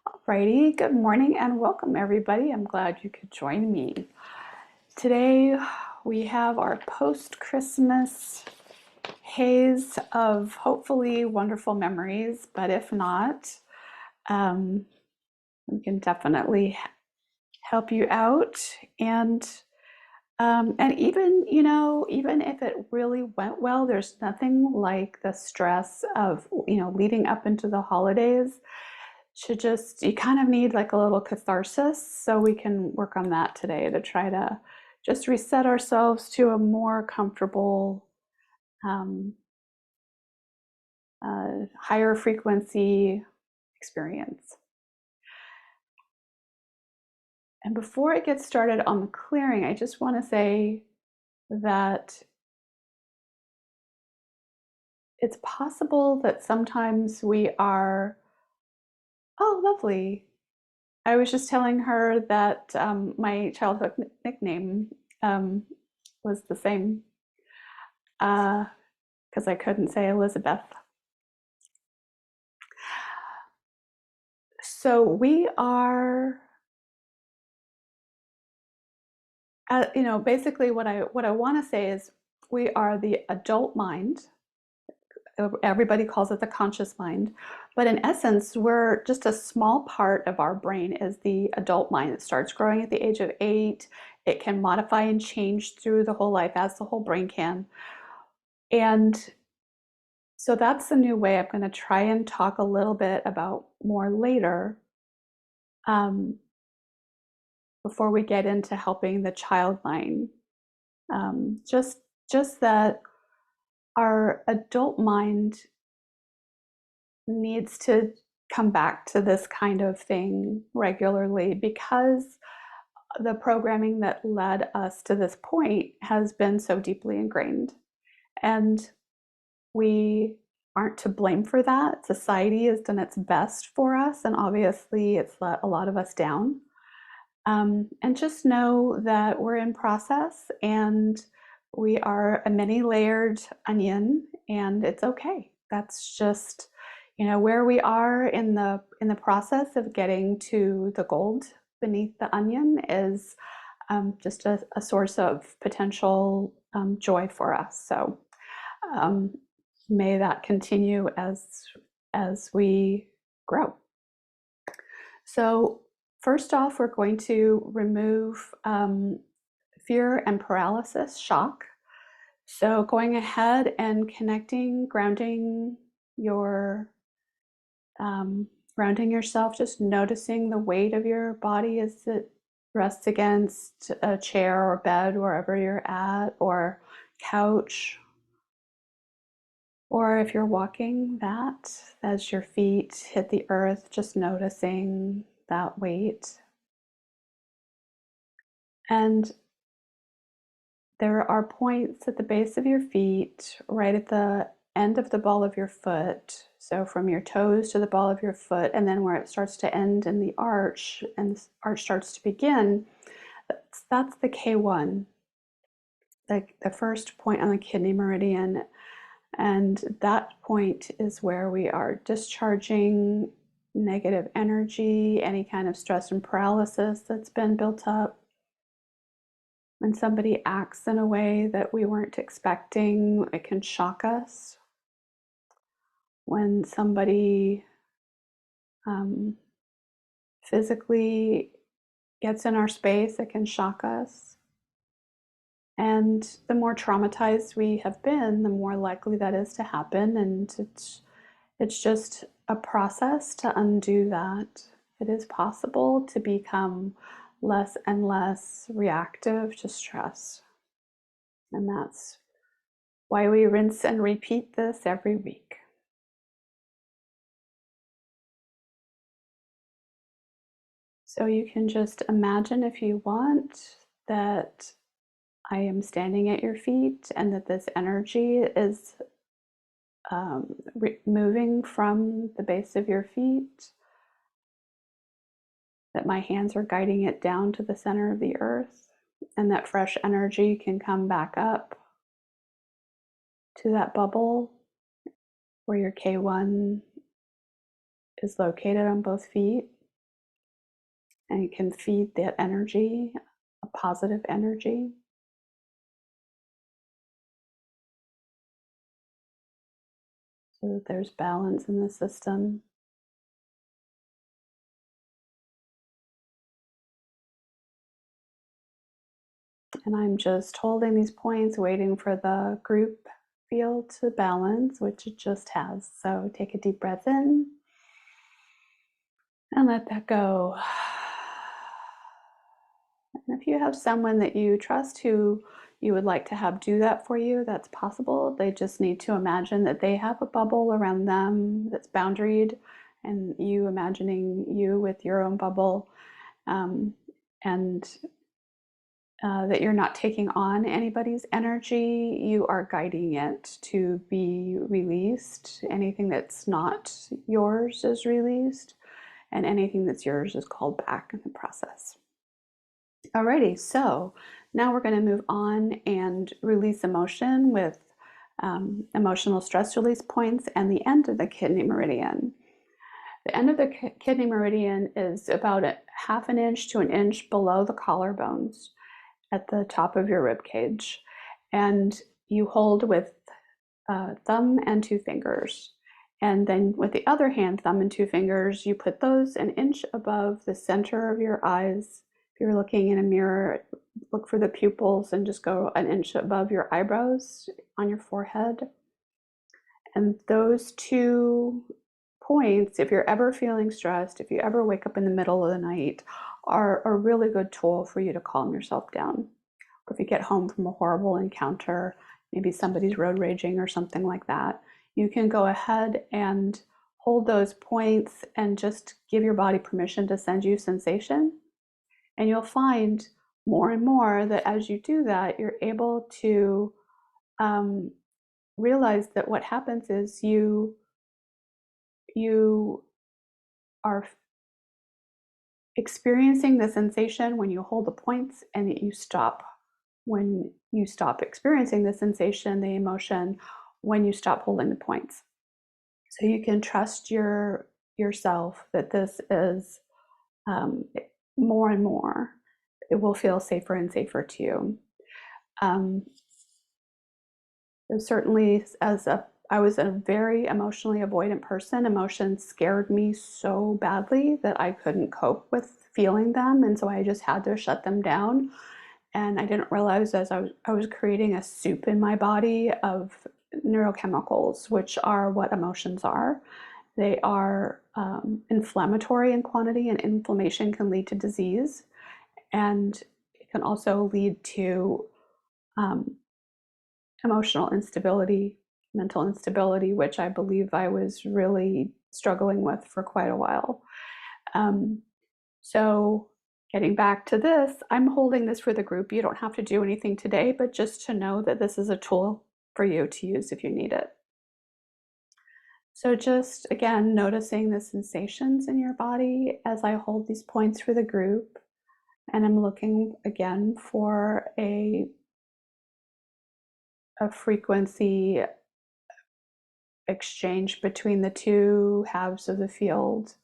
Alrighty, good morning and welcome everybody. I'm glad you could join me. Today we have our post-Christmas haze of hopefully wonderful memories, but if not, we can definitely help you out. And even, even if it really went well, there's nothing like the stress of, leading up into the holidays. You kind of need like a little catharsis. So we can work on that today to try to just reset ourselves to a more comfortable, um, higher frequency experience. And before I get started on the clearing, I just want to say that it's possible that sometimes we are, oh, lovely. I was just telling her that my childhood nickname was the same because I couldn't say Elizabeth. So we are, basically what I want to say is we are the adult mind. Everybody calls it the conscious mind, but in essence, we're just a small part of our brain is the adult mind. It starts growing at the age of 8. It can modify and change through the whole life as the whole brain can. And so that's the new way I'm going to try and talk a little bit about more later, before we get into helping the child mind. Just that our adult mind needs to come back to this kind of thing regularly because the programming that led us to this point has been so deeply ingrained. And we aren't to blame for that. Society has done its best for us, and obviously it's let a lot of us down. And just know that we're in process and we are a many layered onion, and it's okay. That's just, where we are in the process of getting to the gold beneath the onion is just a source of potential joy for us. So may that continue as we grow. So first off, we're going to remove fear and paralysis, shock. So going ahead and connecting, grounding yourself, just noticing the weight of your body as it rests against a chair or bed, wherever you're at, or couch. Or if you're walking, that as your feet hit the earth, just noticing that weight. And there are points at the base of your feet, right at the end of the ball of your foot. So from your toes to the ball of your foot, and then where it starts to end in the arch, and the arch starts to begin, that's the K1, the first point on the kidney meridian. And that point is where we are discharging negative energy, any kind of stress and paralysis that's been built up. When somebody acts in a way that we weren't expecting, it can shock us. When somebody physically gets in our space, it can shock us. And the more traumatized we have been, the more likely that is to happen. And it's just a process to undo that. It is possible to become less and less reactive to stress. And that's why we rinse and repeat this every week. So you can just imagine, if you want, that I am standing at your feet and that this energy is moving from the base of your feet, that my hands are guiding it down to the center of the earth, and that fresh energy can come back up to that bubble where your K1 is located on both feet. and you can feed that energy, a positive energy, so that there's balance in the system. And I'm just holding these points, waiting for the group field to balance, which it just has. So take a deep breath in and let that go. And if you have someone that you trust who you would like to have do that for you, that's possible. They just need to imagine that they have a bubble around them that's boundaried, and you imagining you with your own bubble, um, and that you're not taking on anybody's energy. You are guiding it to be released. Anything that's not yours is released, and anything that's yours is called back in the process. Alrighty, so now we're going to move on and release emotion with emotional stress release points and the end of the kidney meridian. The end of the kidney meridian is about a half an inch to an inch below the collarbones at the top of your rib cage. And you hold with thumb and two fingers. And then with the other hand, thumb and two fingers, you put those an inch above the center of your eyes. If you're looking in a mirror, look for the pupils and just go an inch above your eyebrows on your forehead. And those 2 points, if you're ever feeling stressed, if you ever wake up in the middle of the night, are a really good tool for you to calm yourself down. If you get home from a horrible encounter, maybe somebody's road raging or something like that, you can go ahead and hold those points and just give your body permission to send you sensation. And you'll find more and more that as you do that, you're able to realize that what happens is you are experiencing the sensation when you hold the points, and that you stop when you stop experiencing the sensation, the emotion, when you stop holding the points. So you can trust yourself that this is um, more and more, it will feel safer and safer to you. Um, certainly, I was a very emotionally avoidant person. Emotions scared me so badly that I couldn't cope with feeling them, and so I just had to shut them down. And I didn't realize as I was creating a soup in my body of neurochemicals, which are what emotions are. They are inflammatory in quantity, and inflammation can lead to disease, and it can also lead to um, emotional instability, mental instability, which I believe I was really struggling with for quite a while. Um, so getting back to this, I'm holding this for the group. You don't have to do anything today, but just to know that this is a tool for you to use if you need it. So just again, noticing the sensations in your body as I hold these points for the group. And I'm looking again for a frequency exchange between the two halves of the field.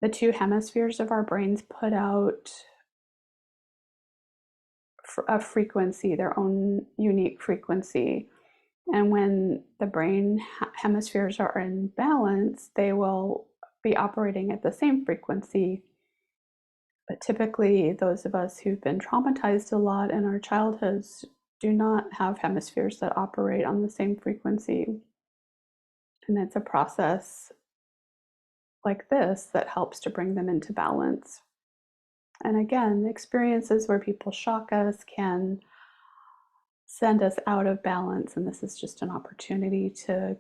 The two hemispheres of our brains put out a frequency, their own unique frequency. And when the brain hemispheres are in balance, they will be operating at the same frequency. But typically, those of us who've been traumatized a lot in our childhoods do not have hemispheres that operate on the same frequency. And it's a process like this that helps to bring them into balance. And again, experiences where people shock us can send us out of balance, and this is just an opportunity to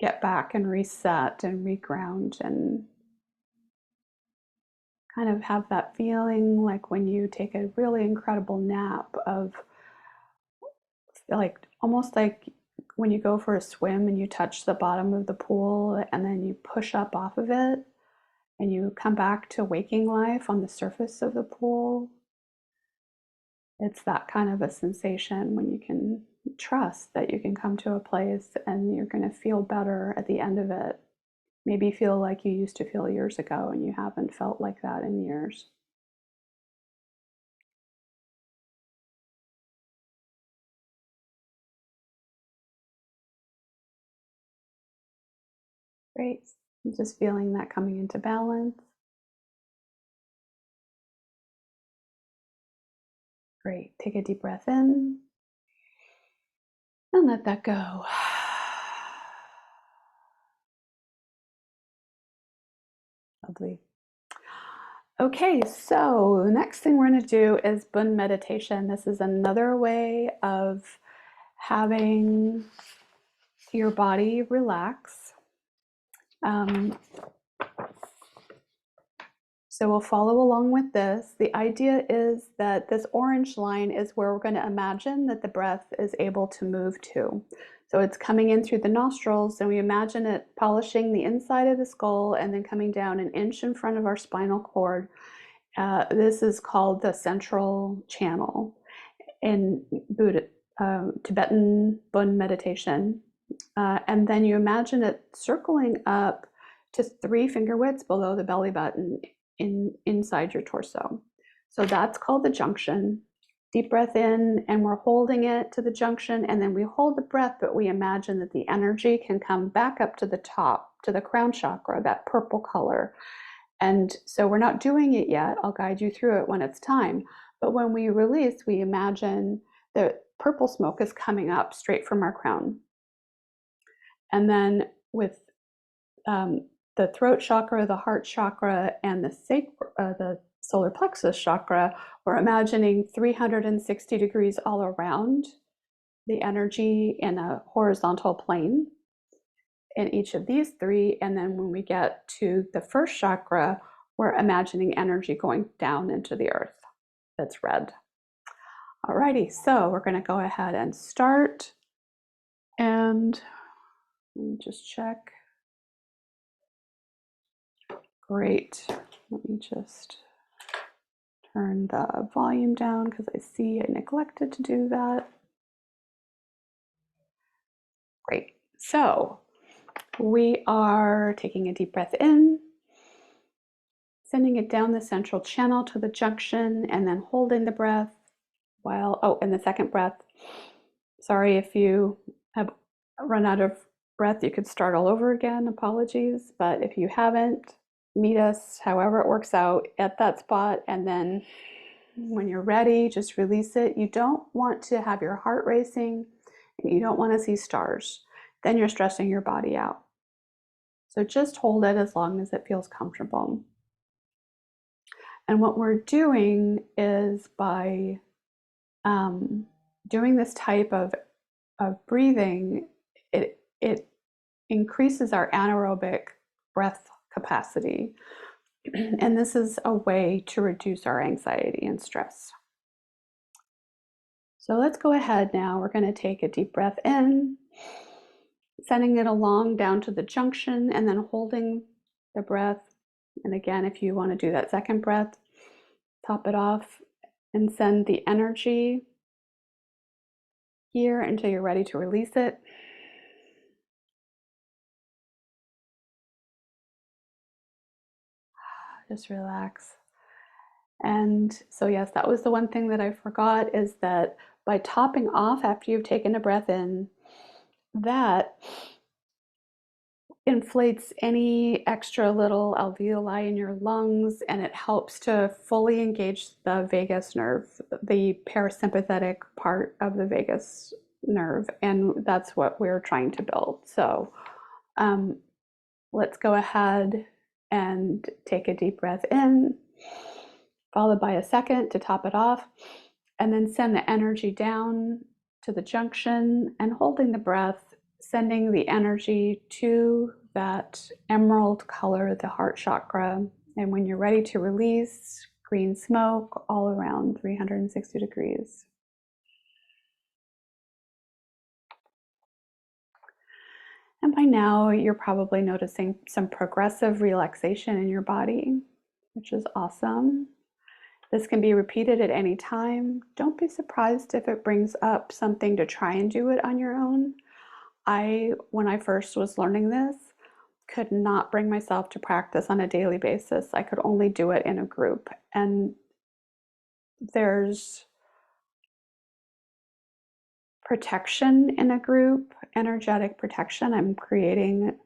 get back and reset and reground and kind of have that feeling like when you take a really incredible nap of like almost like when you go for a swim and you touch the bottom of the pool and then you push up off of it and you come back to waking life on the surface of the pool. It's that kind of a sensation when you can trust that you can come to a place and you're going to feel better at the end of it. Maybe feel like you used to feel years ago and you haven't felt like that in years. Great. Just feeling that coming into balance. Great. Take a deep breath in and let that go. Lovely. Okay, so the next thing we're going to do is Bund meditation. This is another way of having your body relax. So we'll follow along with this. The idea is that this orange line is where we're going to imagine that the breath is able to move to. So it's coming in through the nostrils, and we imagine it polishing the inside of the skull and then coming down an inch in front of our spinal cord. This is called the central channel in Tibetan Bund meditation. And then you imagine it circling up to 3 finger widths below the belly button inside your torso. So that's called the junction. Deep breath in, and we're holding it to the junction, and then we hold the breath, but we imagine that the energy can come back up to the top, to the crown chakra, that purple color. And so we're not doing it yet. I'll guide you through it when it's time. But when we release, we imagine that purple smoke is coming up straight from our crown. And then with the throat chakra, the heart chakra, and the solar plexus chakra, we're imagining 360 degrees all around the energy in a horizontal plane in each of these 3. And then when we get to the first chakra, we're imagining energy going down into the earth. That's red. Alrighty, so we're going to go ahead and start. And let me just check. Great. Let me just turn the volume down because I see I neglected to do that. Great. So we are taking a deep breath in, sending it down the central channel to the junction, and then holding the breath while, in the second breath, sorry if you have run out of breath, you could start all over again, apologies. But if you haven't, meet us however it works out at that spot, and then when you're ready, just release it. You don't want to have your heart racing, and you don't want to see stars. Then you're stressing your body out. So just hold it as long as it feels comfortable. And what we're doing is by doing this type of breathing, it increases our anaerobic breath capacity. And this is a way to reduce our anxiety and stress. So let's go ahead now. We're going to take a deep breath in, sending it along down to the junction, and then holding the breath. And again, if you want to do that second breath, top it off and send the energy here until you're ready to release it. Just relax. And so yes, that was the one thing that I forgot, is that by topping off after you've taken a breath in, that inflates any extra little alveoli in your lungs, and it helps to fully engage the vagus nerve, the parasympathetic part of the vagus nerve, and that's what we're trying to build. So let's go ahead and take a deep breath in, followed by a second to top it off, and then send the energy down to the junction, and holding the breath, sending the energy to that emerald color, the heart chakra. And when you're ready to release, green smoke all around 360 degrees. And by now, you're probably noticing some progressive relaxation in your body, which is awesome. This can be repeated at any time. Don't be surprised if it brings up something to try and do it on your own. When I first was learning this, could not bring myself to practice on a daily basis. I could only do it in a group. And there's protection in a group, energetic protection. I'm creating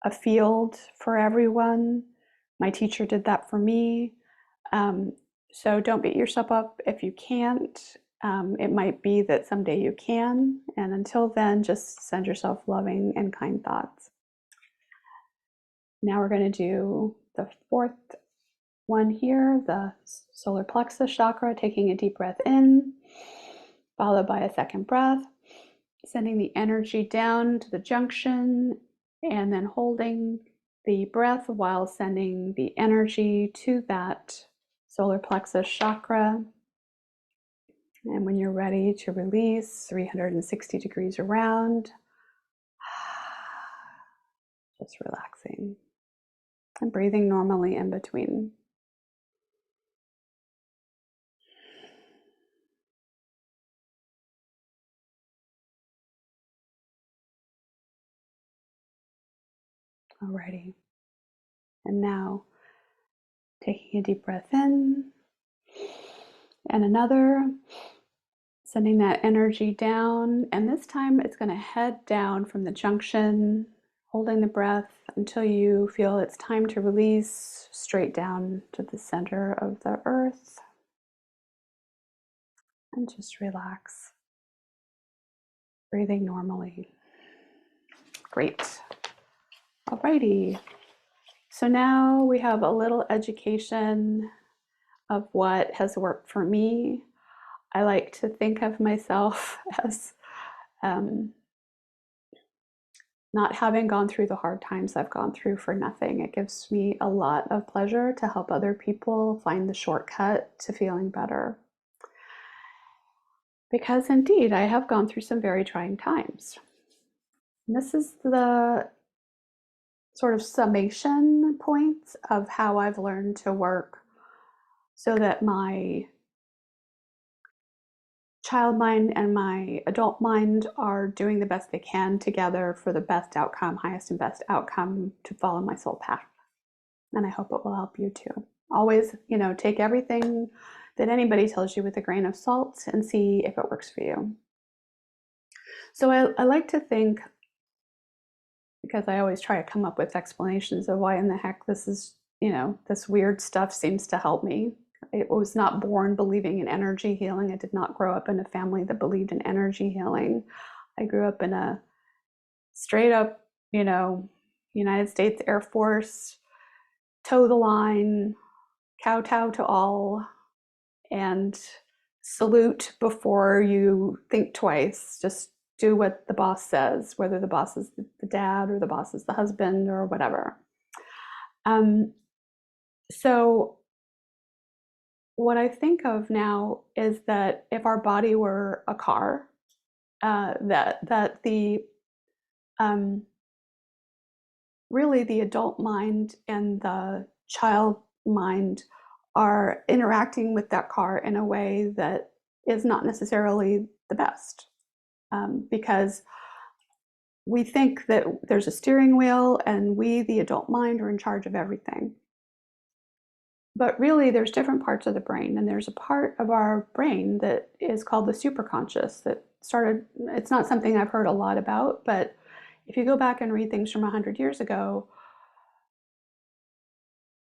a field for everyone. My teacher did that for me. So don't beat yourself up if you can't. It might be that someday you can. And until then, just send yourself loving and kind thoughts. Now we're going to do the fourth one here, the solar plexus chakra, taking a deep breath in, followed by a second breath, sending the energy down to the junction, and then holding the breath while sending the energy to that solar plexus chakra. And when you're ready to release, 360 degrees around, just relaxing and breathing normally in between. Alrighty. And now taking a deep breath in and another, sending that energy down. And this time it's going to head down from the junction, holding the breath until you feel it's time to release, straight down to the center of the earth. And just relax, breathing normally. Great. Alrighty. So now we have a little education of what has worked for me. I like to think of myself as not having gone through the hard times I've gone through for nothing. It gives me a lot of pleasure to help other people find the shortcut to feeling better. Because indeed, I have gone through some very trying times. And this is the sort of summation points of how I've learned to work so that my child mind and my adult mind are doing the best they can together for the best outcome, highest and best outcome to follow my soul path. And I hope it will help you too. Always, take everything that anybody tells you with a grain of salt and see if it works for you. So I like to think, because I always try to come up with explanations of why in the heck this is, this weird stuff seems to help me. I was not born believing in energy healing. I did not grow up in a family that believed in energy healing. I grew up in a straight up, United States Air Force, toe the line, kowtow to all, and salute before you think twice. Just do what the boss says, whether the boss is the dad or the boss is the husband or whatever. So what I think of now is that if our body were a car, that the really the adult mind and the child mind are interacting with that car in a way that is not necessarily the best, because we think that there's a steering wheel and we, the adult mind, are in charge of everything. But really, there's different parts of the brain, and there's a part of our brain that is called the superconscious that started, it's not something I've heard a lot about, but if you go back and read things from 100 years ago,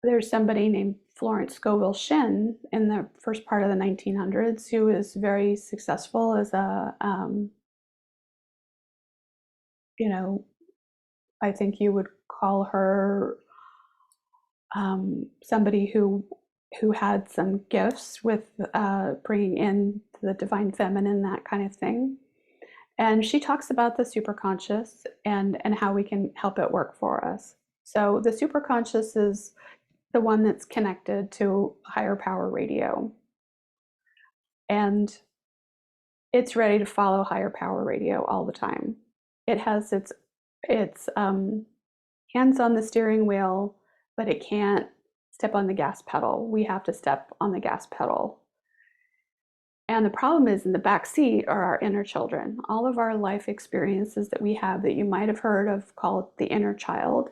there's somebody named Florence Scovel Shinn in the first part of the 1900s who was very successful as a, I think you would call her somebody who had some gifts with bringing in the divine feminine, that kind of thing. And she talks about the superconscious and how we can help it work for us. So the superconscious is the one that's connected to higher power radio. And it's ready to follow higher power radio all the time. It has its hands on the steering wheel, but it can't step on the gas pedal. We have to step on the gas pedal. And the problem is in the back seat are our inner children. All of our life experiences that we have that you might have heard of called the inner child.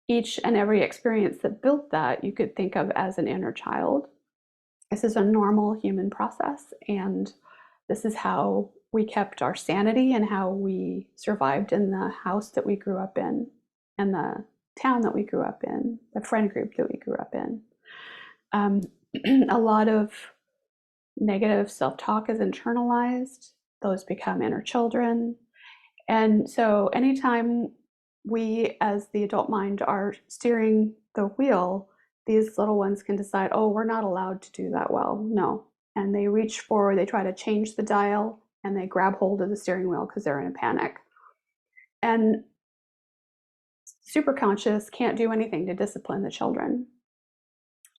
Each and every experience that built that you could think of as an inner child. This is a normal human process, and this is how we kept our sanity and how we survived in the house that we grew up in. and the town that we grew up in, the friend group that we grew up in. A lot of negative self-talk is internalized. Those become inner children. And so anytime we as the adult mind are steering the wheel, these little ones can decide, oh, we're not allowed to do that well. No. And they reach forward, they try to change the dial, and they grab hold of the steering wheel because they're in a panic. And superconscious can't do anything to discipline the children.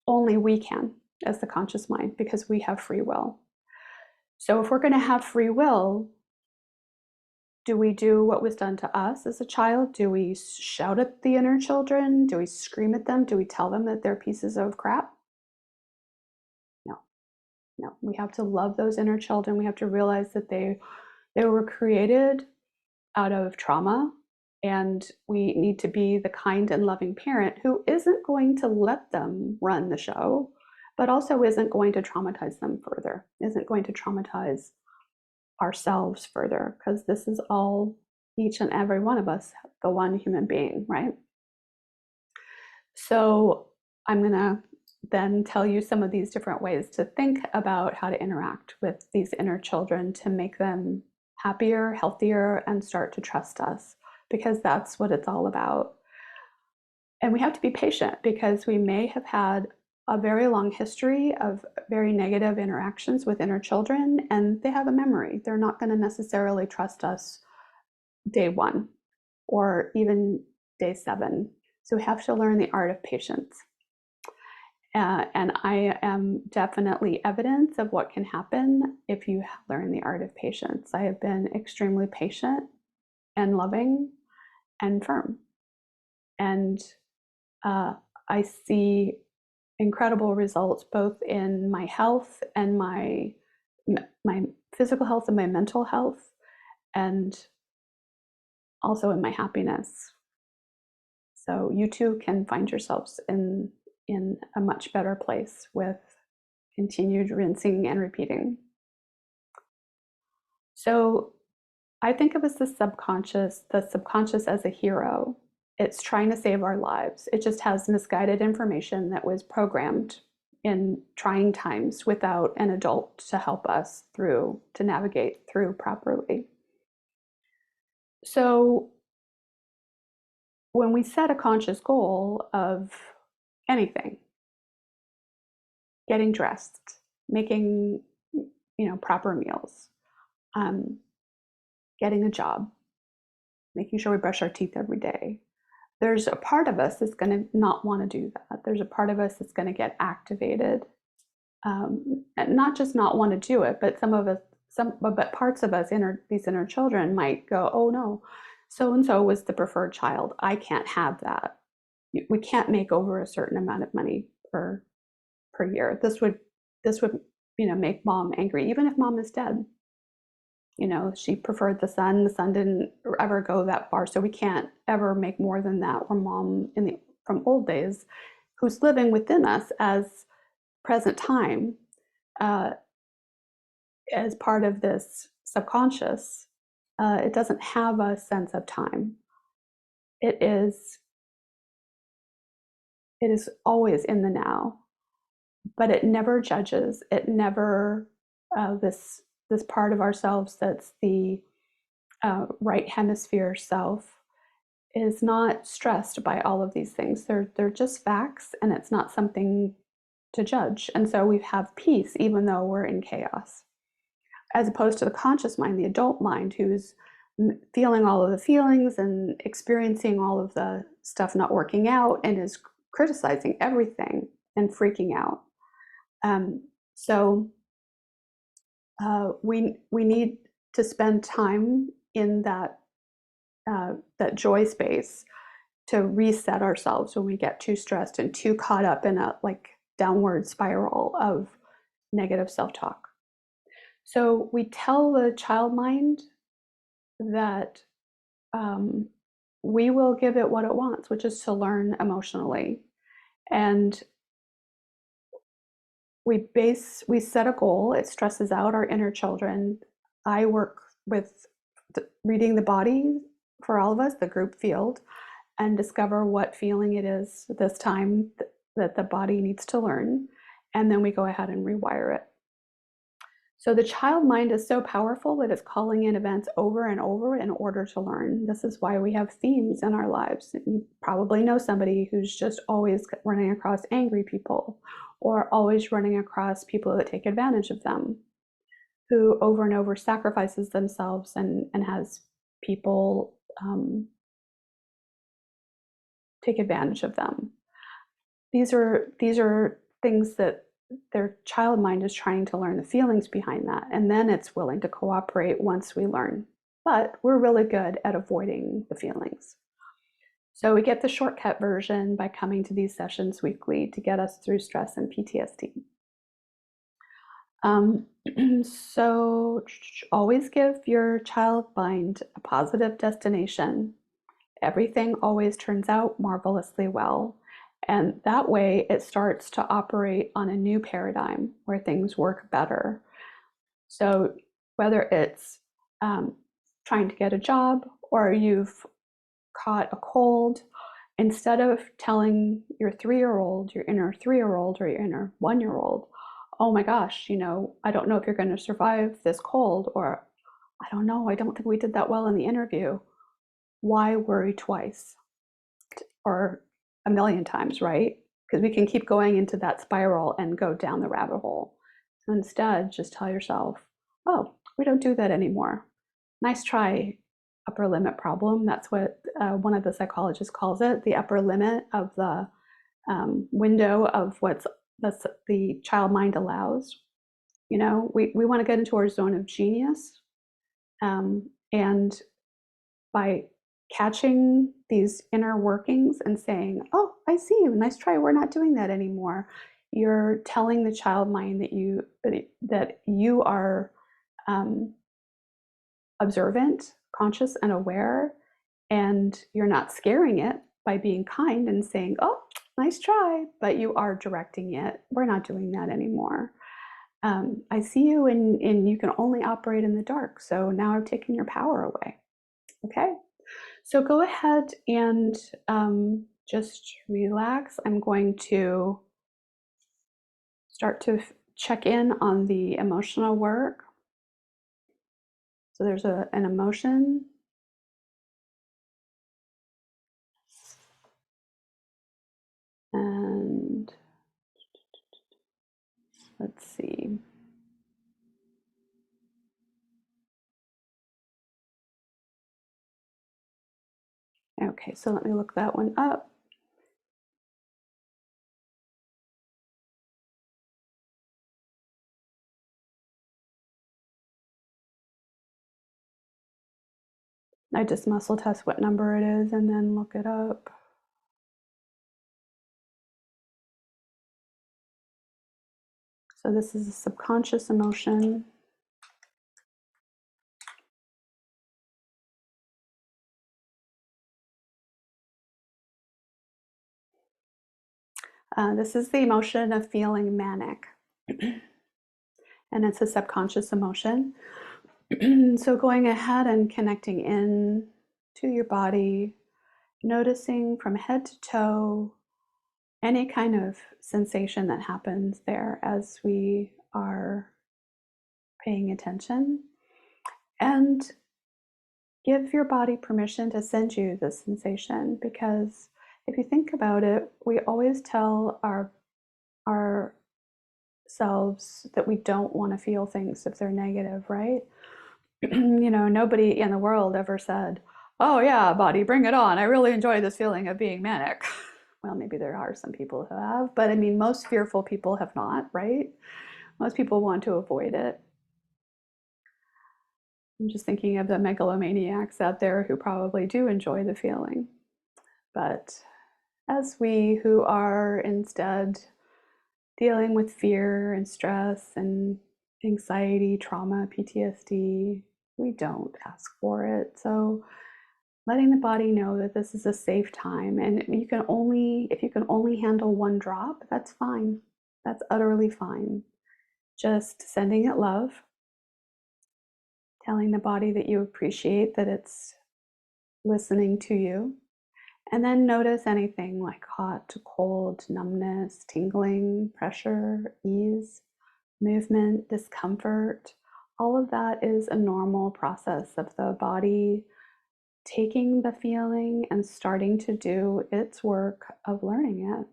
Only we can as the conscious mind, because we have free will. So if we're going to have free will, do we do what was done to us as a child? Do we shout at the inner children? Do we scream at them? Do we tell them that they're pieces of crap? No, no. We have to love those inner children. We have to realize that they were created out of trauma, and we need to be the kind and loving parent who isn't going to let them run the show, but also isn't going to traumatize them further, isn't going to traumatize ourselves further, because this is all, each and every one of us, the one human being, right? So I'm going to then tell you some of these different ways to think about how to interact with these inner children to make them happier, healthier, and start to trust us, because that's what it's all about. And we have to be patient, because we may have had a very long history of very negative interactions with inner children, and they have a memory. They're not going to necessarily trust us day one or even day 7. So we have to learn the art of patience. And I am definitely evidence of what can happen if you learn the art of patience. I have been extremely patient and loving and firm. And I see incredible results both in my health and my physical health and my mental health, and also in my happiness. So you too can find yourselves in a much better place with continued rinsing and repeating. So I think of as the subconscious as a hero. It's trying to save our lives. It just has misguided information that was programmed in trying times without an adult to help us to navigate through properly. So when we set a conscious goal of anything, getting dressed, making, proper meals, getting a job, making sure we brush our teeth every day, there's a part of us that's going to not want to do that. There's a part of us that's going to get activated, and not just not want to do it, but but parts of us, these inner children, might go, "Oh no, so and so was the preferred child. I can't have that. We can't make over a certain amount of money per year. This would make mom angry, even if mom is dead. She preferred the son. The son didn't ever go that far, so we can't ever make more than that." Or mom from old days, who's living within us as present time, as part of this subconscious, it doesn't have a sense of time. It is always in the now, but it never judges. It never this part of ourselves that's the right hemisphere self is not stressed by all of these things. They're just facts, and it's not something to judge. And so we have peace even though we're in chaos. As opposed to the conscious mind, the adult mind, who's feeling all of the feelings and experiencing all of the stuff not working out and is criticizing everything and freaking out. So we need to spend time in that joy space to reset ourselves when we get too stressed and too caught up in a downward spiral of negative self-talk. So we tell the child mind that we will give it what it wants, which is to learn emotionally. And we set a goal. It stresses out our inner children. I work with reading the body for all of us, the group field, and discover what feeling it is this time that the body needs to learn. And then we go ahead and rewire it. So the child mind is so powerful that it's calling in events over and over in order to learn. This is why we have themes in our lives. You probably know somebody who's just always running across angry people, or always running across people that take advantage of them, who over and over sacrifices themselves and has people take advantage of them. These are things that their child mind is trying to learn the feelings behind that, and then it's willing to cooperate once we learn. But we're really good at avoiding the feelings. So we get the shortcut version by coming to these sessions weekly to get us through stress and PTSD. So always give your child mind a positive destination. Everything always turns out marvelously well. And that way it starts to operate on a new paradigm where things work better. So whether it's trying to get a job, or you've caught a cold, instead of telling your 3-year-old, your inner 3-year-old or your inner 1-year-old, oh my gosh, I don't know if you're going to survive this cold, or I don't know, I don't think we did that well in the interview. Why worry twice or a million times, right? Because we can keep going into that spiral and go down the rabbit hole. So instead, just tell yourself, oh, we don't do that anymore. Nice try, upper limit problem. That's what one of the psychologists calls it, the upper limit of the window of what's the child mind allows. We want to get into our zone of genius. And by catching these inner workings and saying, oh, I see you, nice try, we're not doing that anymore, you're telling the child mind that you are observant, conscious, and aware, and you're not scaring it by being kind and saying, oh, nice try, but you are directing it. We're not doing that anymore. I see you, and you can only operate in the dark, so now I've taken your power away. Okay, so go ahead and just relax. I'm going to start to check in on the emotional work. So there's an emotion. And let's see. Okay, so let me look that one up. I just muscle test what number it is and then look it up. So this is a subconscious emotion. This is the emotion of feeling manic. And it's a subconscious emotion. So going ahead and connecting in to your body, noticing from head to toe any kind of sensation that happens there as we are paying attention, and give your body permission to send you the sensation, because if you think about it, we always tell ourselves that we don't want to feel things if they're negative, right? Nobody in the world ever said, oh yeah, body, bring it on. I really enjoy this feeling of being manic. Well, maybe there are some people who have, but I mean, most fearful people have not, right? Most people want to avoid it. I'm just thinking of the megalomaniacs out there who probably do enjoy the feeling. But as we who are instead dealing with fear and stress and anxiety, trauma, PTSD, we don't ask for it. So letting the body know that this is a safe time, and if you can only handle one drop, that's fine. That's utterly fine. Just sending it love, telling the body that you appreciate that it's listening to you, And then notice anything like hot to cold, numbness, tingling, pressure, ease, movement, discomfort. All of that is a normal process of the body taking the feeling and starting to do its work of learning it.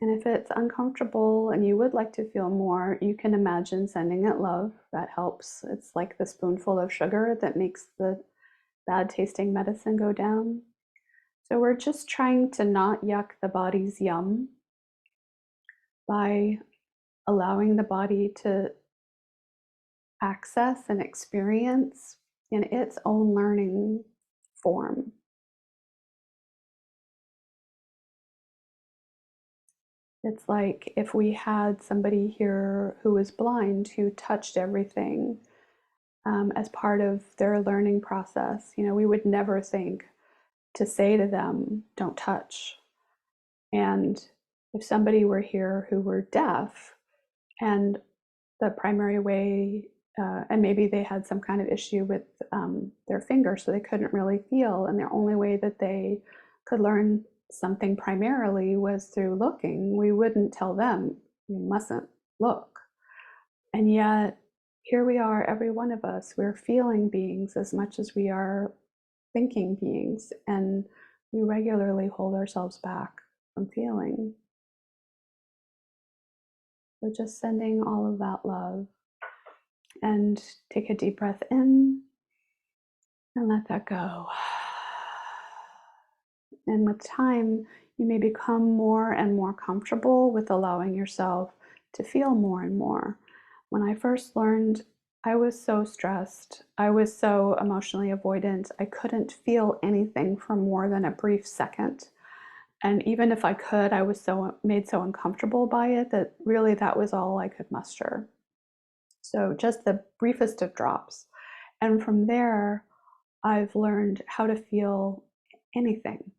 And if it's uncomfortable and you would like to feel more, you can imagine sending it love. That helps. It's like the spoonful of sugar that makes the bad tasting medicine go down. So we're just trying to not yuck the body's yum by allowing the body to access and experience in its own learning form. It's like if we had somebody here who was blind who touched everything as part of their learning process. You know, we would never think to say to them, don't touch. And if somebody were here who were deaf and the primary way, and maybe they had some kind of issue with their finger, so they couldn't really feel, and the only way that they could learn something primarily was through looking, we wouldn't tell them, you mustn't look. And yet, here we are, every one of us, we're feeling beings as much as we are thinking beings, and we regularly hold ourselves back from feeling. So just sending all of that love. And take a deep breath in and let that go. And with time, you may become more and more comfortable with allowing yourself to feel more and more. When I first learned, I was so stressed. I was so emotionally avoidant. I couldn't feel anything for more than a brief second. And even if I could, I was so made so uncomfortable by it that really that was all I could muster. So just the briefest of drops. And from there, I've learned how to feel anything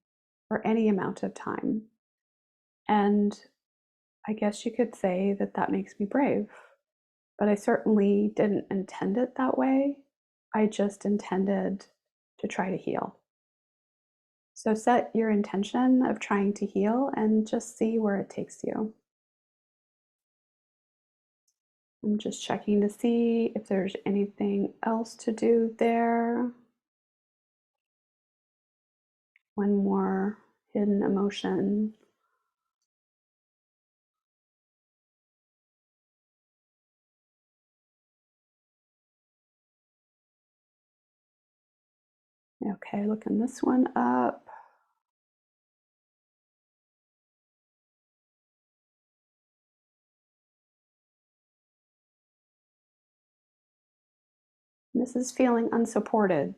for any amount of time. And I guess you could say that that makes me brave. But I certainly didn't intend it that way. I just intended to try to heal. So set your intention of trying to heal and just see where it takes you. I'm just checking to see if there's anything else to do there. One more hidden emotion. Okay, looking this one up. This is feeling unsupported.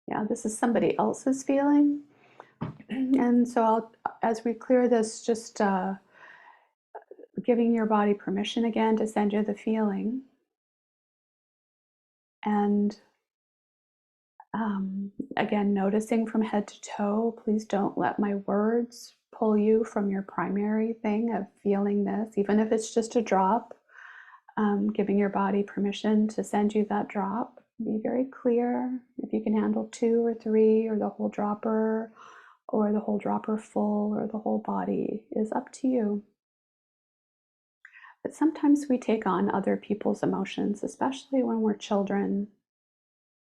Yeah, this is somebody else's feeling. And so as we clear this, just giving your body permission again to send you the feeling. And again, noticing from head to toe, please don't let my words pull you from your primary thing of feeling this, even if it's just a drop. Giving your body permission to send you that drop. Be very clear. If you can handle 2 or 3 or the whole dropper or the whole dropper full or the whole body is up to you. But sometimes we take on other people's emotions, especially when we're children.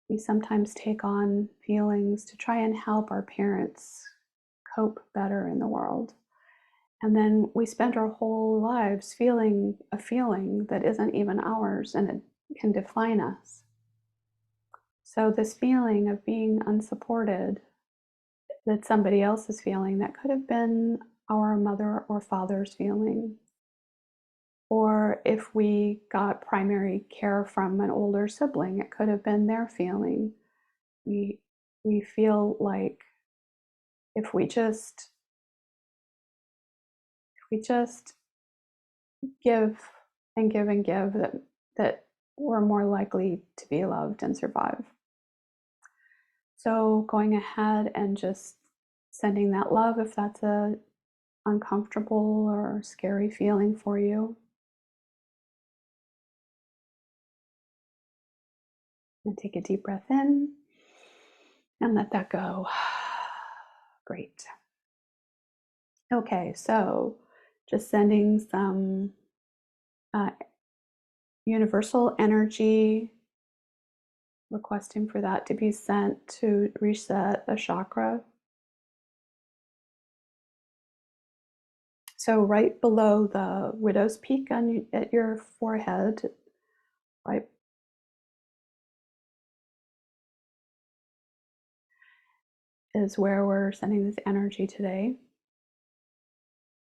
We sometimes take on feelings to try and help our parents cope better in the world. And then we spend our whole lives feeling a feeling that isn't even ours, and it can define us. So, this feeling of being unsupported that somebody else is feeling, that could have been our mother or father's feeling. Or if we got primary care from an older sibling, it could have been their feeling. We, we feel like if we just give and give and give, that we're more likely to be loved and survive. So going ahead and just sending that love if that's a uncomfortable or scary feeling for you. And take a deep breath in and let that go. Great. Okay, so just sending some uh, universal energy, requesting for that to be sent to reset the chakra. So right below the widow's peak at your forehead, right, is where we're sending this energy today.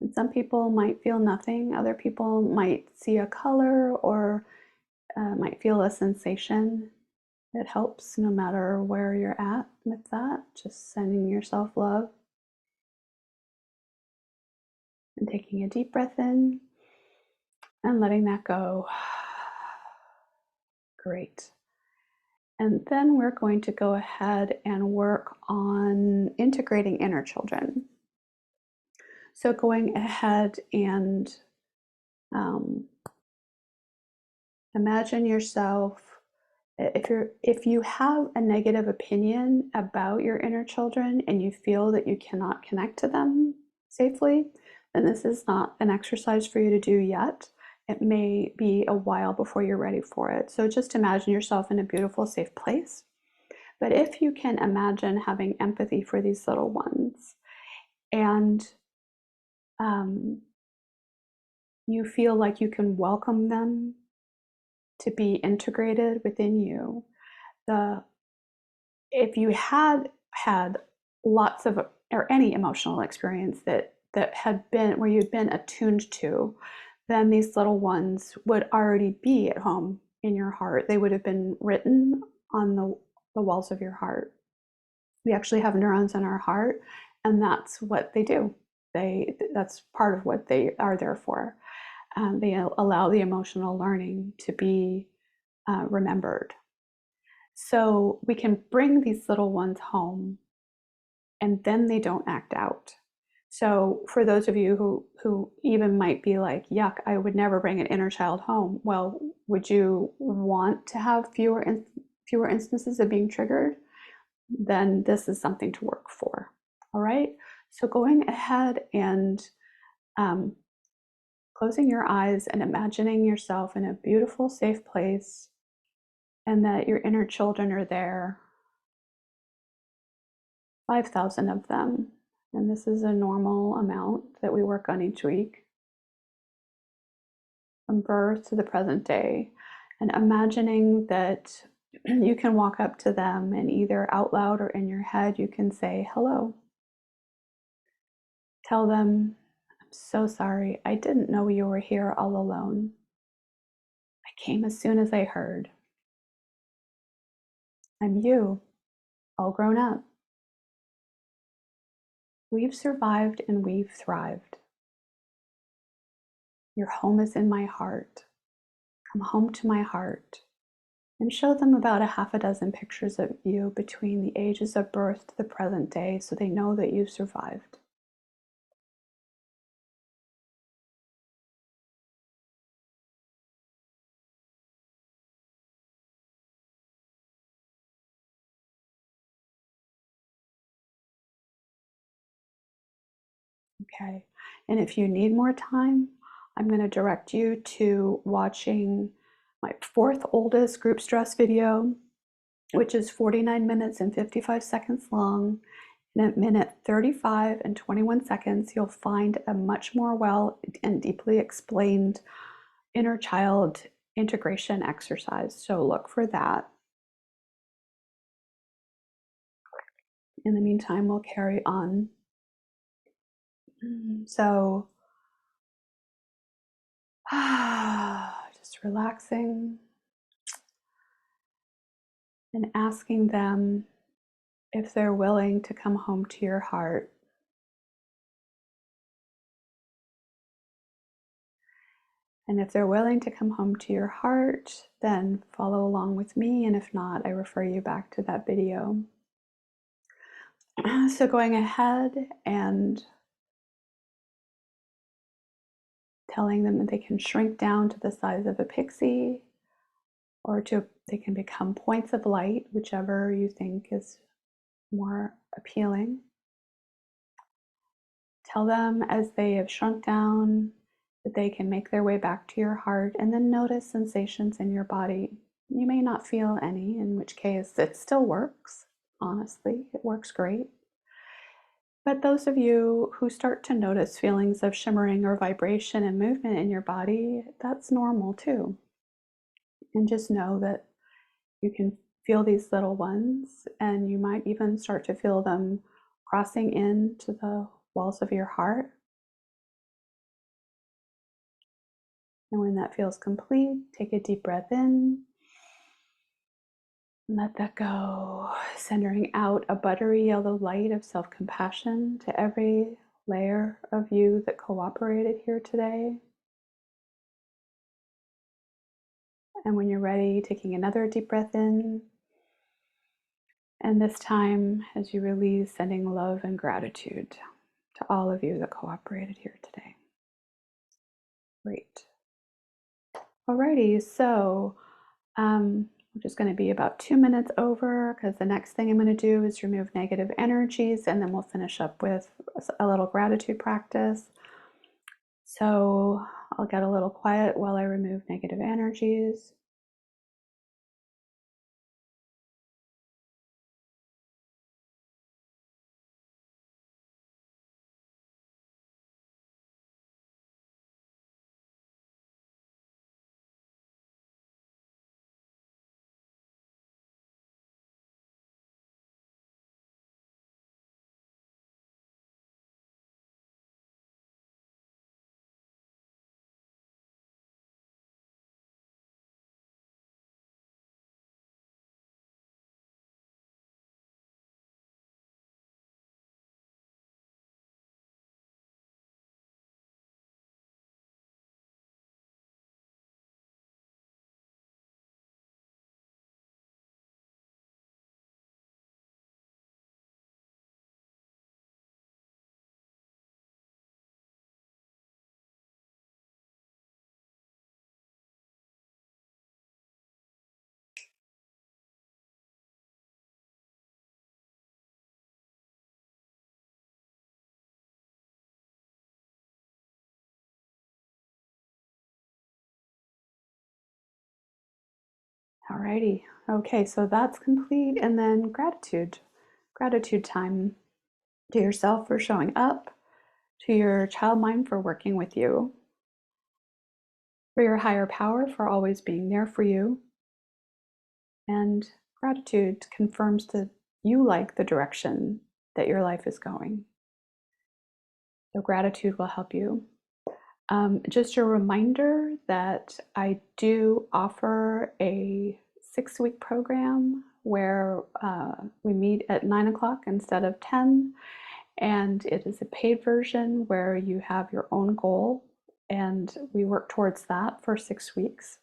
And some people might feel nothing. Other people might see a color or might feel a sensation. It helps no matter where you're at with that. Just sending yourself love and taking a deep breath in and letting that go. Great. And then we're going to go ahead and work on integrating inner children. So going ahead and um, imagine yourself, if you have a negative opinion about your inner children and you feel that you cannot connect to them safely, then this is not an exercise for you to do yet. It may be a while before you're ready for it. So just imagine yourself in a beautiful, safe place. But if you can imagine having empathy for these little ones and um, you feel like you can welcome them to be integrated within you, the if you had lots of or any emotional experience that had been where you'd been attuned to, then these little ones would already be at home in your heart. They would have been written on the walls of your heart. We actually have neurons in our heart, and that's what they do. That's part of what they are there for. They allow the emotional learning to be remembered. So we can bring these little ones home and then they don't act out. So for those of you who even might be like, yuck, I would never bring an inner child home. Well, would you want to have fewer instances of being triggered? Then this is something to work for. All right. So going ahead and um, closing your eyes and imagining yourself in a beautiful, safe place and that your inner children are there, 5,000 of them. And this is a normal amount that we work on each week from birth to the present day. And imagining that you can walk up to them and either out loud or in your head, you can say, hello. Tell them, I'm so sorry. I didn't know you were here all alone. I came as soon as I heard. I'm you, all grown up. We've survived and we've thrived. Your home is in my heart. Come home to my heart. And show them about a half a dozen pictures of you between the ages of birth to the present day so they know that you've survived. Okay. And if you need more time, I'm going to direct you to watching my fourth oldest group stress video, which is 49 minutes and 55 seconds long. And at minute 35 and 21 seconds, you'll find a much more well and deeply explained inner child integration exercise. So look for that. In the meantime, we'll carry on. So, just relaxing and asking them if they're willing to come home to your heart. And if they're willing to come home to your heart, then follow along with me. And if not, I refer you back to that video. So going ahead and telling them that they can shrink down to the size of a pixie or they can become points of light, whichever you think is more appealing. Tell them as they have shrunk down that they can make their way back to your heart, and then notice sensations in your body. You may not feel any, in which case it still works. Honestly, it works great. But those of you who start to notice feelings of shimmering or vibration and movement in your body, that's normal too. And just know that you can feel these little ones, and you might even start to feel them crossing into the walls of your heart. And when that feels complete, take a deep breath in. Let that go, centering out a buttery yellow light of self-compassion to every layer of you that cooperated here today. And when you're ready, taking another deep breath in. And this time, as you release, sending love and gratitude to all of you that cooperated here today. Great. Alrighty, so we're just going to be about 2 minutes over, because the next thing I'm going to do is remove negative energies, and then we'll finish up with a little gratitude practice. So I'll get a little quiet while I remove negative energies. Alrighty, okay, so that's complete. And then gratitude time to yourself for showing up, to your child mind for working with you, for your higher power for always being there for you. And gratitude confirms that you like the direction that your life is going. So gratitude will help you. Just a reminder that I do offer a 6-week program where we meet at 9 o'clock instead of 10. And it is a paid version where you have your own goal, and we work towards that for 6 weeks.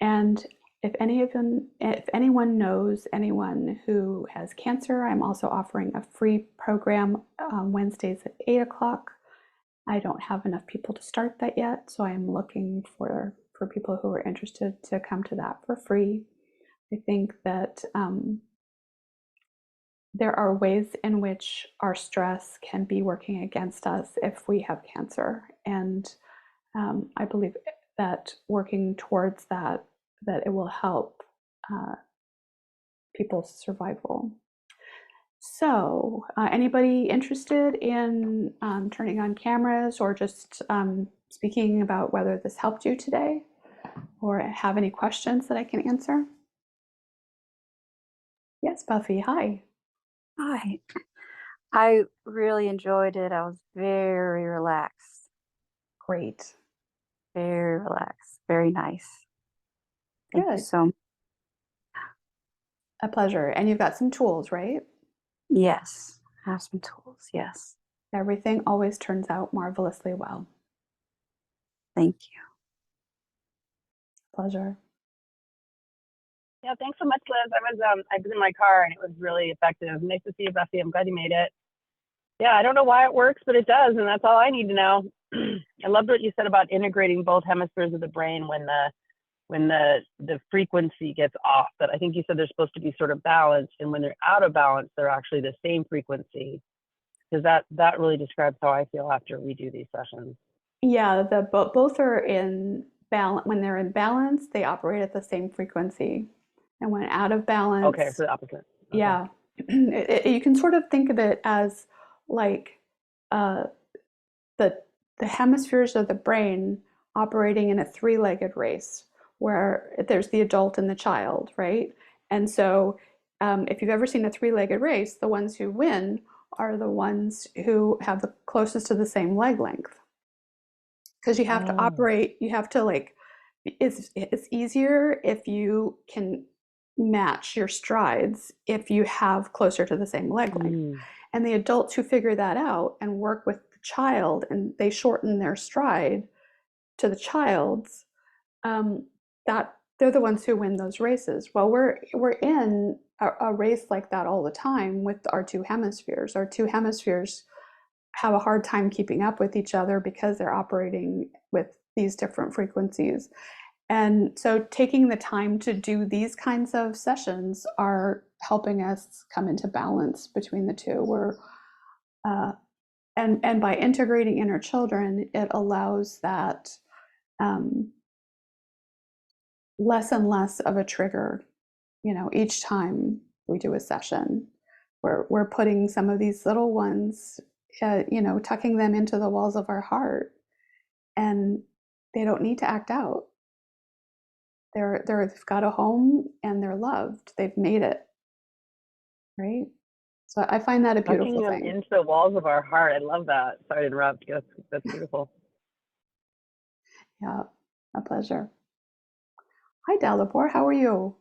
And if anyone knows anyone who has cancer, I'm also offering a free program Wednesdays at 8 o'clock. I don't have enough people to start that yet, so I'm looking for people who are interested to come to that for free. I think that there are ways in which our stress can be working against us if we have cancer, and I believe that working towards that it will help people's survival. So, anybody interested in turning on cameras, or just speaking about whether this helped you today, or have any questions that I can answer? Yes, Buffy, hi. Hi. I really enjoyed it. I was very relaxed, Great. very nice. Thank you Good. so much. A pleasure. And you've got some tools, right? Yes, I have some tools. Yes. Everything always turns out marvelously well. Thank you. Pleasure. Yeah, thanks so much, Liz. I was in my car and it was really effective. Nice to see you, Buffy. I'm glad you made it. Yeah, I don't know why it works, but it does, and that's all I need to know. I loved what you said about integrating both hemispheres of the brain when when the frequency gets off. But I think you said they're supposed to be sort of balanced, and when they're out of balance, they're actually the same frequency. Because that really describes how I feel after we do these sessions. Yeah, both are in balance. When they're in balance, they operate at the same frequency, and when out of Okay, balance, so the opposite. Okay. yeah, you can sort of think of it as like uh, the the hemispheres of the brain operating in a three-legged race, where there's the adult and the child, right? And so, if you've ever seen a three-legged race, the ones who win are the ones who have the closest to the same leg length, because you have to Oh. operate, you have to like, it's easier if you can match your strides if you have closer to the same leg length. Mm. And the adults who figure that out and work with the child and they shorten their stride to the child's, that they're the ones who win those races. Well, we're in a race like that all the time with our two hemispheres. Our two hemispheres have a hard time keeping up with each other because they're operating with these different frequencies. And so taking the time to do these kinds of sessions are helping us come into balance between the two. Uh, and by integrating inner children, it allows that, um, less and less of a trigger. Each time we do a session, we're putting some of these little ones, tucking them into the walls of our heart, and they don't need to act out. They've got a home and they're loved. They've made it, right? So I find that a Tucking beautiful them thing. into the walls of our heart. I love that. Sorry to interrupt. That's beautiful. Yeah, a pleasure. Hi, Dalibor. How are you?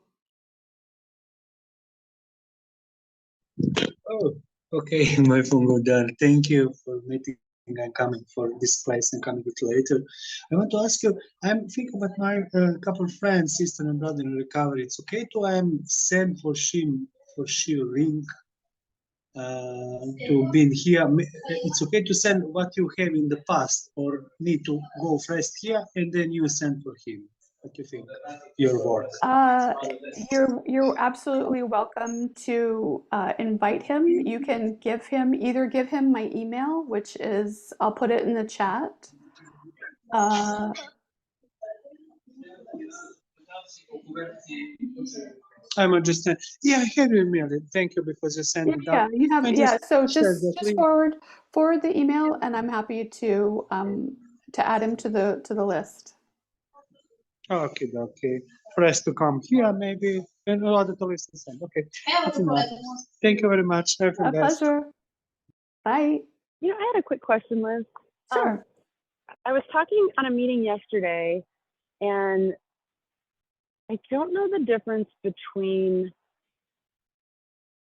Oh, okay, my phone got done. Thank you for meeting and coming for this place and coming a bit later. I want to ask you, I'm thinking about my couple of friends, sister and brother in recovery. It's okay to send for she a link to being here. It's okay to send what you have in the past, or need to go first here and then you send for him. What do you think? Your work. Uh, you're absolutely welcome to invite him. You can either give him my email, which is, I'll put it in the chat. Uh, I'm understand. Yeah, I have your email. Thank you because you sent yeah, it yeah, out. you have, I yeah. just So share that just link. forward the email, and I'm happy to add him to the list. Okay, okay. For us to come here, maybe, and order to listen. Okay, that's enough. Thank you very much. Have the A best. pleasure. Bye. I had a quick question, Liz. Sure. I was talking on a meeting yesterday, and I don't know the difference between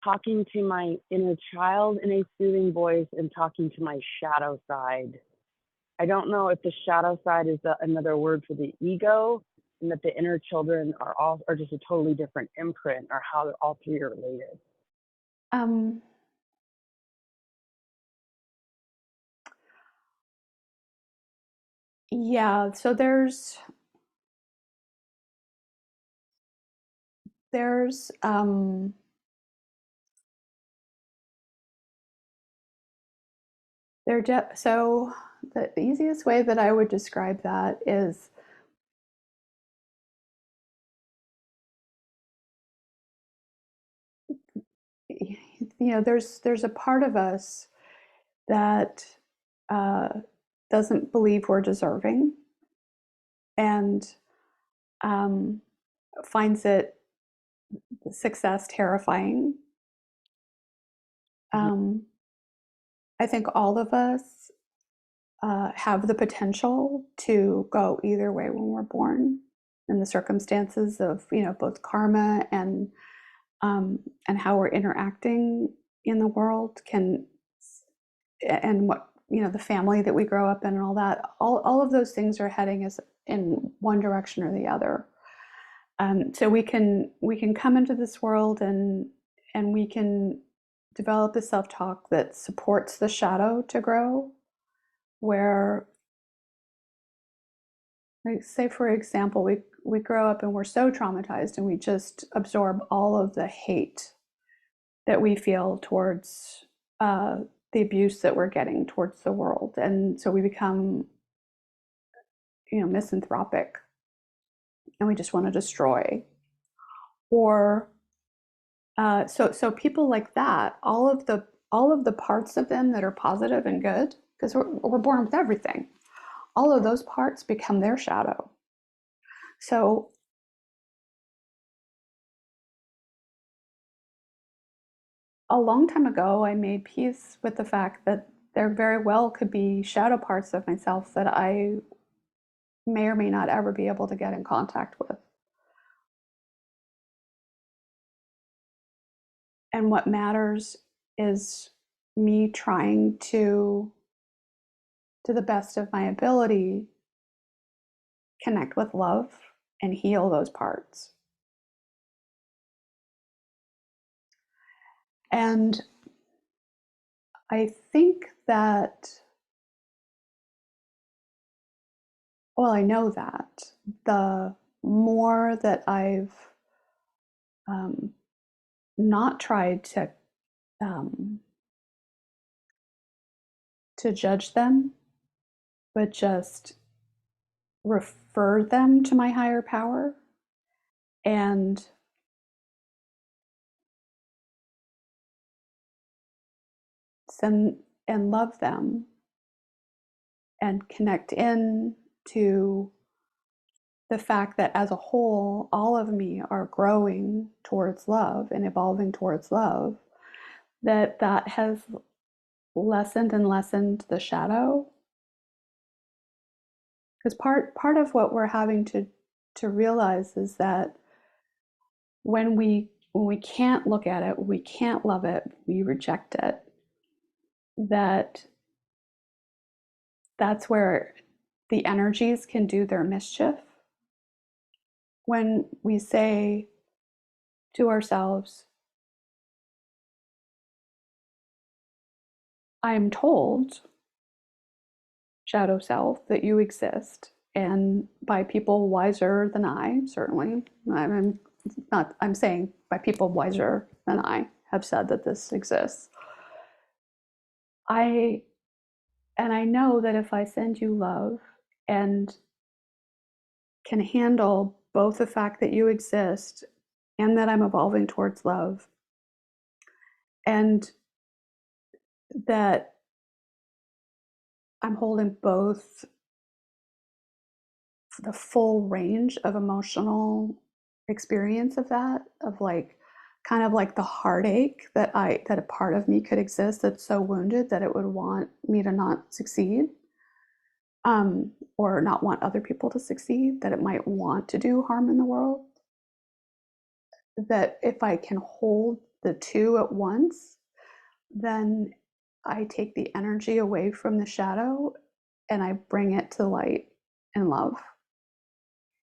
talking to my inner child in a soothing voice and talking to my shadow side. I don't know if the shadow side is another word for the ego, and that the inner children are just a totally different imprint, or how all three are related. Um, yeah, so there's so the easiest way that I would describe that is, there's a part of us that uh, doesn't believe we're deserving, and um, finds it success terrifying. Um, I think all of us have the potential to go either way when we're born, and the circumstances of both karma and how we're interacting in the world and what the family that we grow up in and all that, all of those things are heading us in one direction or the other. So we can come into this world and we can develop a self-talk that supports the shadow to grow, where Like, say, for example, we grow up and we're so traumatized and we just absorb all of the hate that we feel towards the abuse that we're getting towards the world. And so we become, misanthropic and we just want to destroy. Or so people like that, all of the parts of them that are positive and good, because we're born with everything, all of those parts become their shadow. So a long time ago, I made peace with the fact that there very well could be shadow parts of myself that I may or may not ever be able to get in contact with. And what matters is me trying to the best of my ability, connect with love and heal those parts. And I think that, well, I know that the more that I've not tried to judge them, but just refer them to my higher power and send and love them and connect in to the fact that as a whole, all of me are growing towards love and evolving towards love, that has lessened and lessened the shadow. Because part of what we're having to realize is that when we can't look at it, we can't love it, we reject it, that's where the energies can do their mischief. When we say to ourselves, I'm told, shadow self, that you exist, and by people wiser than I, certainly. I'm saying by people wiser than I have said that this exists. I know that if I send you love and can handle both the fact that you exist and that I'm evolving towards love, and that I'm holding both the full range of emotional experience of that, of like kind of like the heartache that a part of me could exist that's so wounded that it would want me to not succeed, or not want other people to succeed, that it might want to do harm in the world. That if I can hold the two at once, then I take the energy away from the shadow and I bring it to light and love.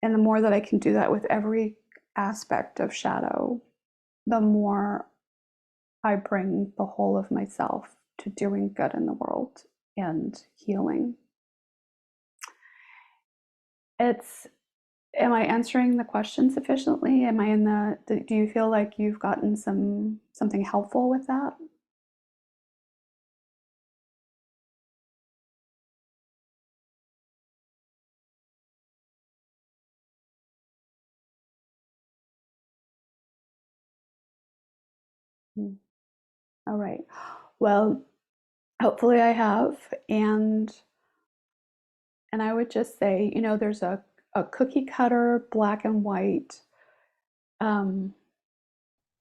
And the more that I can do that with every aspect of shadow, the more I bring the whole of myself to doing good in the world and healing. Am I answering the question sufficiently? Do you feel like you've gotten something helpful with that? Hmm. All right. Well, hopefully I have. And I would just say, there's a cookie cutter black and white um,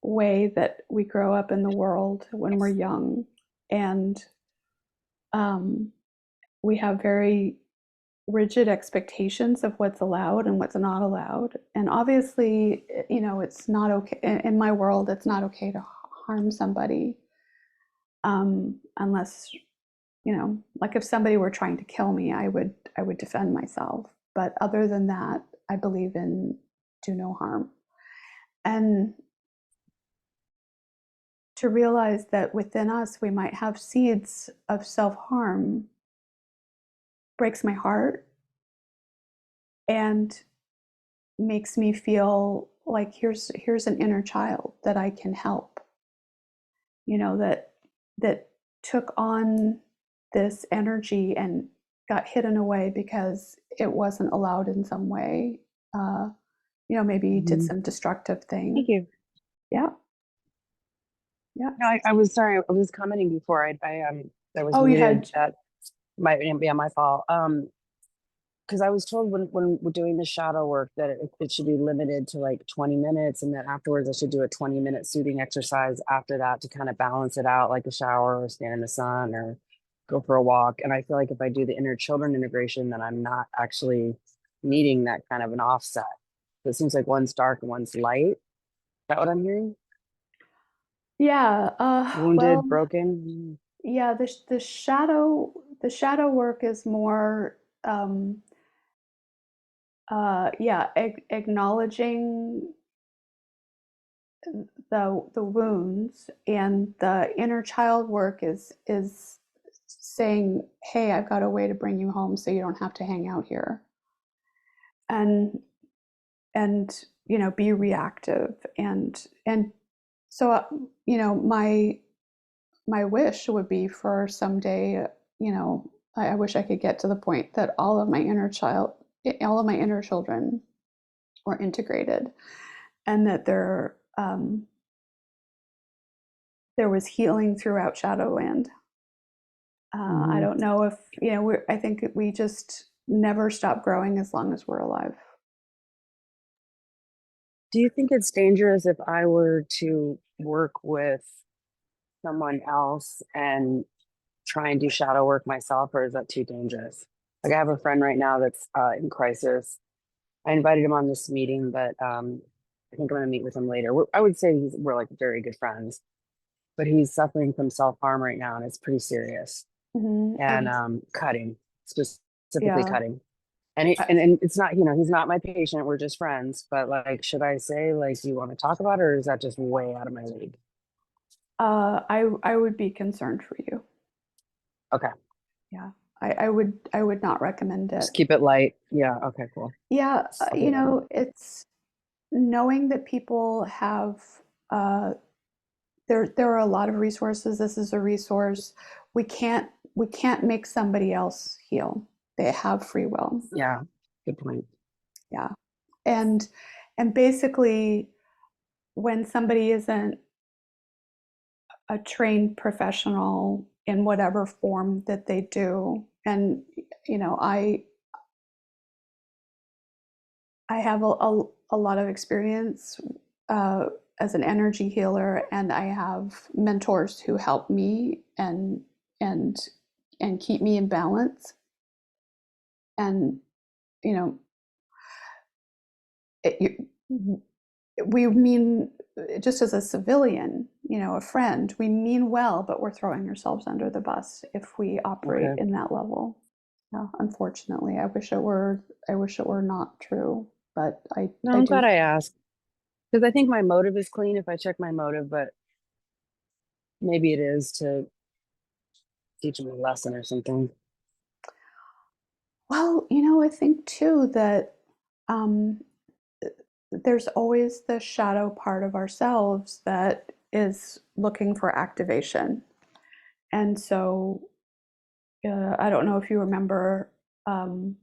way that we grow up in the world when we're young. And um, we have very rigid expectations of what's allowed and what's not allowed. And obviously, it's not okay. In my world, it's not okay to harm somebody unless, like if somebody were trying to kill me, I would defend myself. But other than that, I believe in do no harm. And to realize that within us we might have seeds of self-harm breaks my heart. and makes me feel like here's an inner child that I can help, that took on this energy and got hidden away because it wasn't allowed in some way. Maybe did some destructive thing. Thank you. Yeah. Yeah. No, I was sorry. I was commenting before. I was Oh, you muted. had. At my fault. Because I was told when we're doing the shadow work that it should be limited to like 20 minutes, and then afterwards I should do a 20-minute soothing exercise after that to kind of balance it out, like a shower or stand in the sun or go for a walk. And I feel like if I do the inner children integration, then I'm not actually needing that kind of an offset. So it seems like one's dark and one's light. Is that what I'm hearing? Yeah. Well, Wounded, broken. yeah. The shadow work is more. Acknowledging the wounds, and the inner child work is saying, hey, I've got a way to bring you home so you don't have to hang out here, and be reactive, and so my wish would be for someday, I wish I could get to the point that all of my inner children were integrated, and that there was healing throughout Shadowland. I don't know if I think we just never stop growing as long as we're alive. Do you think it's dangerous if I were to work with someone else and try and do shadow work myself, or is that too dangerous? Like I have a friend right now that's in crisis. I invited him on this meeting, but I think I'm going to meet with him later. I would say we're like very good friends, but he's suffering from self-harm right now, and it's pretty serious. And And cutting, specifically yeah, cutting. And, and it's not, he's not my patient. We're just friends. But like, should I say, like, do you want to talk about it, or is that just way out of my league? I would be concerned for you. Okay. Yeah, I would not recommend it. Just keep it light. Yeah. Okay, cool. Yeah, I'll do that. it's knowing that people have uh, there are a lot of resources. This is a resource. We can't make somebody else heal. They have free will. Yeah. Good point. Yeah, and basically, when somebody isn't a trained professional in whatever form that they do, and I have a lot of experience uh, as an energy healer, and I have mentors who help me and keep me in balance. And you know, it, we mean, just as a civilian, a friend, we mean well, but we're throwing ourselves under the bus if we operate Okay. in that level. Yeah, unfortunately, I wish it were. I wish it were not true, but No, I I'm do. glad I asked, because I think my motive is clean if I check my motive, but maybe it is to teach me a lesson or something. Well, I think too that um, there's always the shadow part of ourselves that is looking for activation. And so I don't know if you remember um,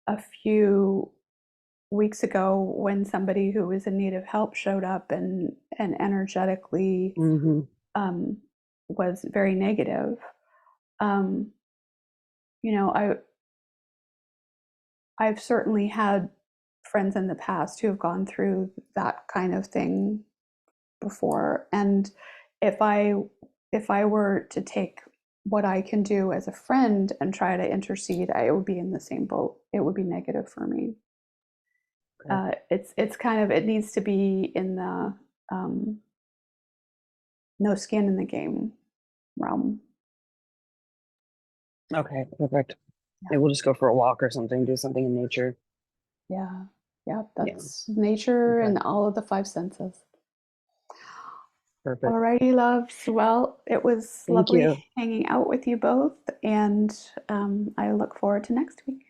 a few weeks ago when somebody who was in need of help showed up and energetically Mm-hmm. um, was very negative. Um, I've certainly had friends in the past who have gone through that kind of thing before, and if I if I were to take what I can do as a friend and try to intercede, I would be in the same boat. It would be negative for me. Okay. It's kind of, it needs to be in the um, no skin in the game realm. Okay, perfect. Yeah, Maybe we'll just go for a walk or something, do something in nature. yeah, yeah. Yeah. That's nature Okay. and all of the five senses. Perfect. Alrighty, loves. Well, it was Thank lovely you. hanging out with you both, and I look forward to next week.